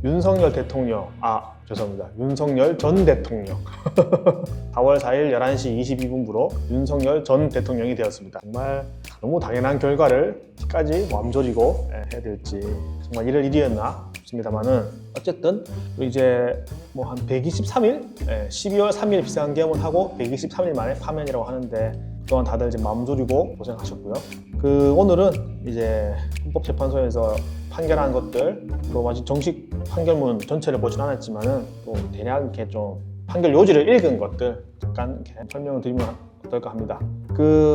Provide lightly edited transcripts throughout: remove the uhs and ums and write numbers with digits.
윤석열 대통령, 죄송합니다. 윤석열 전 대통령. 4월 4일 11시 22분부로 윤석열 전 대통령이 되었습니다. 정말 너무 당연한 결과를 끝까지 맘졸이고 해야 될지 정말 이럴 일이었나 싶습니다만은 어쨌든 이제 뭐 한 123일? 12월 3일 비상계엄을 하고 123일 만에 파면이라고 하는데 그동안 다들 이제 맘졸이고 고생하셨고요. 오늘은 이제 헌법재판소에서 판결한 것들, 또 아직 정식 판결문 전체를 보진 않았지만은 또 대략 이렇게 좀 판결 요지를 읽은 것들 잠깐 이렇게 설명을 드리면 어떨까 합니다.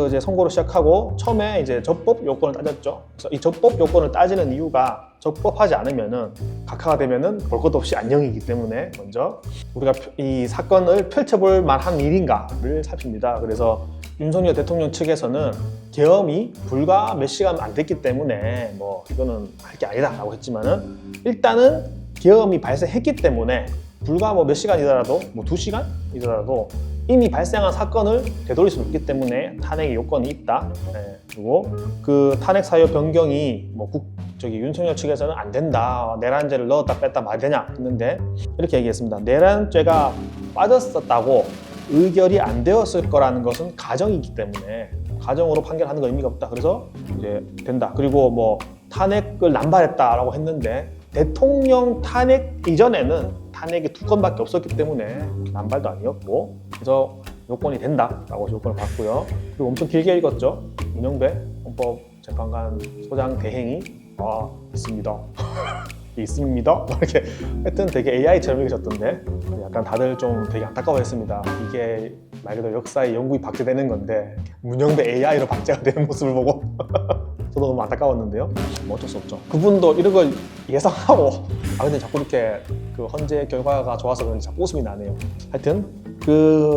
이제 선고를 시작하고 처음에 이제 적법 요건을 따졌죠. 그래서 이 적법 요건을 따지는 이유가 적법하지 않으면은 각하가 되면은 볼 것 없이 안녕이기 때문에 먼저 우리가 이 사건을 펼쳐볼 만한 일인가를 살핍니다. 그래서 윤석열 대통령 측에서는 계엄이 불과 몇 시간 안 됐기 때문에 뭐 이거는 할 게 아니다 라고 했지만은 일단은 계엄이 발생했기 때문에 불과 뭐 몇 시간이더라도 뭐 2시간이더라도 이미 발생한 사건을 되돌릴 수 없기 때문에 탄핵의 요건이 있다. 그리고 그 탄핵 사유 변경이 뭐 윤석열 측에서는 안 된다. 내란죄를 넣었다 뺐다 말이 되냐 했는데 이렇게 얘기했습니다. 내란죄가 빠졌었다고 의결이 안 되었을 거라는 것은 가정이기 때문에 가정으로 판결하는 건 의미가 없다. 그래서 이제 된다. 그리고 뭐 탄핵을 남발했다라고 했는데 대통령 탄핵 이전에는 탄핵이 2건밖에 없었기 때문에 남발도 아니었고 그래서 요건이 된다라고 요건을 받고요. 그리고 엄청 길게 읽었죠. 문영배 헌법재판관 소장 대행이 있습니다. 있습니다. 이렇게 하여튼 되게 AI처럼 읽으셨던데 약간 다들 좀 되게 안타까워했습니다. 이게 말 그대로 역사의 영구히 박제되는 건데 문영배 AI로 박제가 되는 모습을 보고 저도 너무 안타까웠는데요. 뭐 어쩔 수 없죠. 그분도 이런 걸 예상하고 근데 자꾸 이렇게 헌재 결과가 좋아서 그런지 자꾸 웃음이 나네요. 하여튼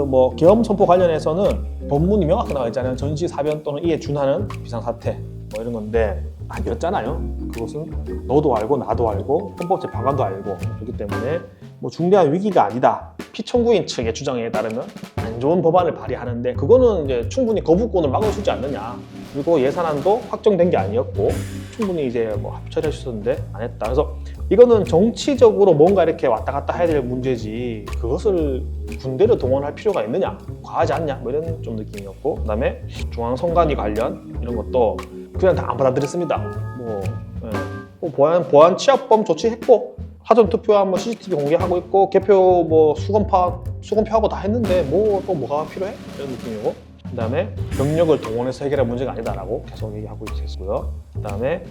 뭐 계엄 선포 관련해서는 법문이 명확히 나와 있잖아요. 전시사변 또는 이에 준하는 비상사태 뭐 이런 건데 아니었잖아요. 그것은 너도 알고 나도 알고 헌법재판관도 알고 그렇기 때문에 뭐 중대한 위기가 아니다. 피청구인 측의 주장에 따르면 안 좋은 법안을 발의하는데 그거는 이제 충분히 거부권을 막아주지 않느냐. 그리고 예산안도 확정된 게 아니었고 충분히 이제 뭐 합의 처리할 수 있었는데 안 했다. 그래서 이거는 정치적으로 뭔가 이렇게 왔다 갔다 해야 될 문제지 그것을 군대를 동원할 필요가 있느냐, 과하지 않냐 뭐 이런 좀 느낌이었고 그다음에 중앙선관위 관련 이런 것도 그냥 다 안 받아들였습니다. 보안 취합범 조치했고 사전 투표한 뭐 CCTV 공개하고 있고 개표 뭐 수검표하고 다 했는데 뭐 또 뭐가 필요해? 이런 느낌이고 그다음에 병력을 동원해서 해결할 문제가 아니다라고 계속 얘기하고 있었고요. 그다음에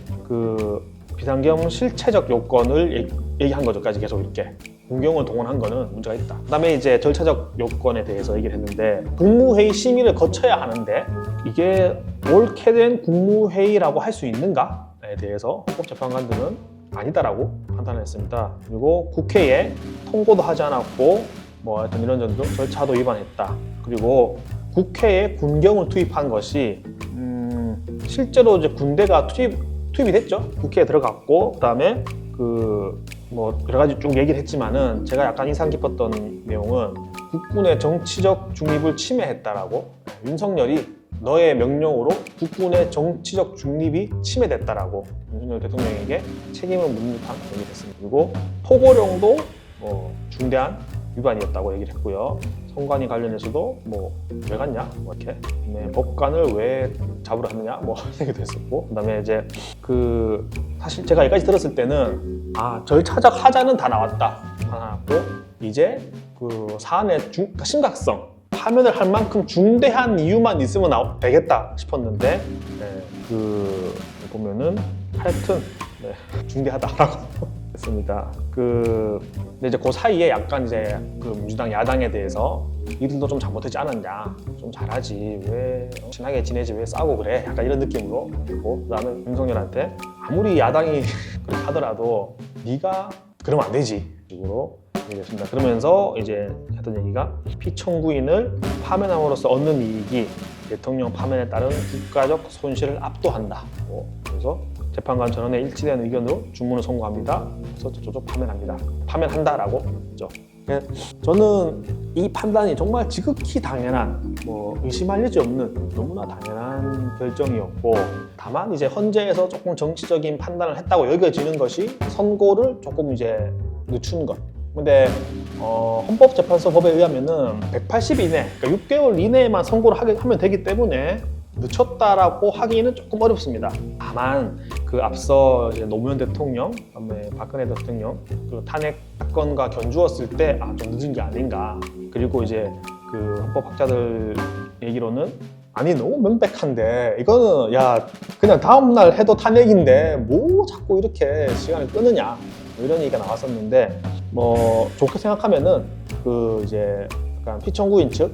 비상계엄 실체적 요건을 얘기한 거죠까지 계속 이렇게 국경을 동원한 거는 문제가 있다. 그다음에 이제 절차적 요건에 대해서 얘기를 했는데 국무회의 심의를 거쳐야 하는데 이게 옳게 된 국무회의라고 할 수 있는가에 대해서 헌법재판관들은 아니다라고 판단을 했습니다. 그리고 국회에 통고도 하지 않았고 뭐 하여튼 이런 점도 절차도 위반했다. 그리고 국회에 군경을 투입한 것이 실제로 이제 군대가 투입이 됐죠. 국회에 들어갔고 그다음에 뭐 여러 가지 쭉 얘기를 했지만은 제가 약간 인상 깊었던 내용은 국군의 정치적 중립을 침해했다라고 윤석열이 너의 명령으로 국군의 정치적 중립이 침해됐다라고 윤석열 대통령에게 책임을 묻는 듯한 얘기를 했습니다. 그리고 포고령도 중대한 위반이었다고 얘기를 했고요. 선관위 관련해서도 왜 갔냐 이렇게 법관을 왜 잡으러 갔느냐 얘기도 했었고 그다음에 이제 사실 제가 여기까지 들었을 때는 절차적 하자는 다 나왔고 이제 사안의 심각성 파면을 할 만큼 중대한 이유만 있으면 되겠다 싶었는데 보면은 하여튼 중대하다라고 했습니다. 근데 이제 그 사이에 약간 이제 민주당 야당에 대해서 이들도 좀 잘못하지 않았냐, 좀 잘하지, 왜 친하게 지내지, 왜 싸우고 그래, 약간 이런 느낌으로 했고 그다음에 윤석열한테 아무리 야당이 그렇게 하더라도 네가 그러면 안 되지 식으로 얘기했습니다. 그러면서 이제 했던 얘기가 피청구인을 파면함으로써 얻는 이익이 대통령 파면에 따른 국가적 손실을 압도한다. 그래서 재판관 전원의 일치된 의견으로 주문을 선고합니다. 그래서 저쪽 파면한다라고 했죠. 저는 이 판단이 정말 지극히 당연한, 의심할 여지 없는 너무나 당연한 결정이었고, 다만 이제 헌재에서 조금 정치적인 판단을 했다고 여겨지는 것이 선고를 조금 이제 늦춘 것. 근데 헌법재판소 법에 의하면은 180 이내, 그러니까 6개월 이내에만 선고를 하면 되기 때문에 늦췄다라고 하기는 조금 어렵습니다. 다만 그 앞서 이제 노무현 대통령, 그다음에 박근혜 대통령 그 탄핵 사건과 견주었을 때 좀 늦은 게 아닌가. 그리고 이제 그 헌법학자들 얘기로는 아니 너무 명백한데 이거는 야 그냥 다음 날 해도 탄핵인데 뭐 자꾸 이렇게 시간을 끄느냐 뭐 이런 얘기가 나왔었는데 뭐 좋게 생각하면은 그 이제 약간 피청구인 측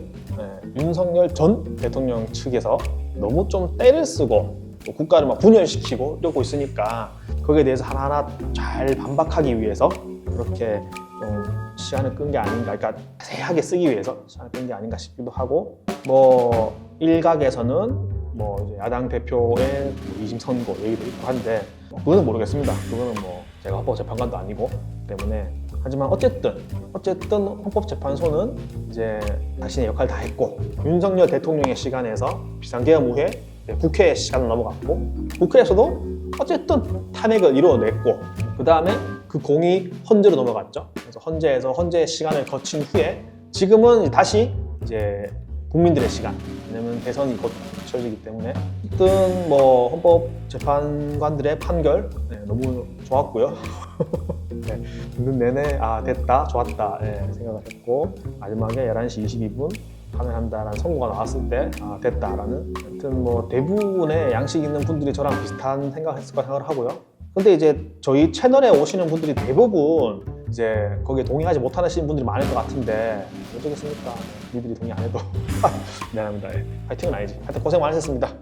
윤석열 전 대통령 측에서 너무 좀 때를 쓰고 또 국가를 막 분열시키고 이러고 있으니까 거기에 대해서 하나하나 잘 반박하기 위해서 그렇게 좀 시간을 끈 게 아닌가, 그러니까 자세하게 쓰기 위해서 시간을 끈 게 아닌가 싶기도 하고 뭐 일각에서는 뭐 이제 야당 대표의 이심 선고 얘기도 있고 한데 그거는 모르겠습니다. 그거는 뭐 제가 헌법재판관도 아니고 때문에 하지만 어쨌든 헌법재판소는 이제 자신의 역할을 다 했고 윤석열 대통령의 시간에서 비상계엄 후에 국회의 시간을 넘어갔고 국회에서도 어쨌든 탄핵을 이루어냈고 그 다음에 그 공이 헌재로 넘어갔죠. 그래서 헌재에서 헌재의 시간을 거친 후에 지금은 다시 이제 국민들의 시간, 왜냐면 대선이 곧 치러지기 때문에 어쨌든 뭐 헌법재판관들의 판결 너무 좋았고요. 네, 듣는 내내 됐다, 좋았다 생각을 했고 마지막에 11시 22분 판결한다라는 선고가 나왔을 때 됐다라는 하여튼 뭐 대부분의 양식 있는 분들이 저랑 비슷한 생각을 했을 거라 생각을 하고요. 근데 이제 저희 채널에 오시는 분들이 대부분 이제 거기에 동의하지 못하시는 분들이 많을 것 같은데 어쩌겠습니까? 니들이 동의 안 해도 미안합니다. 파이팅은 아니지. 하여튼 고생 많으셨습니다.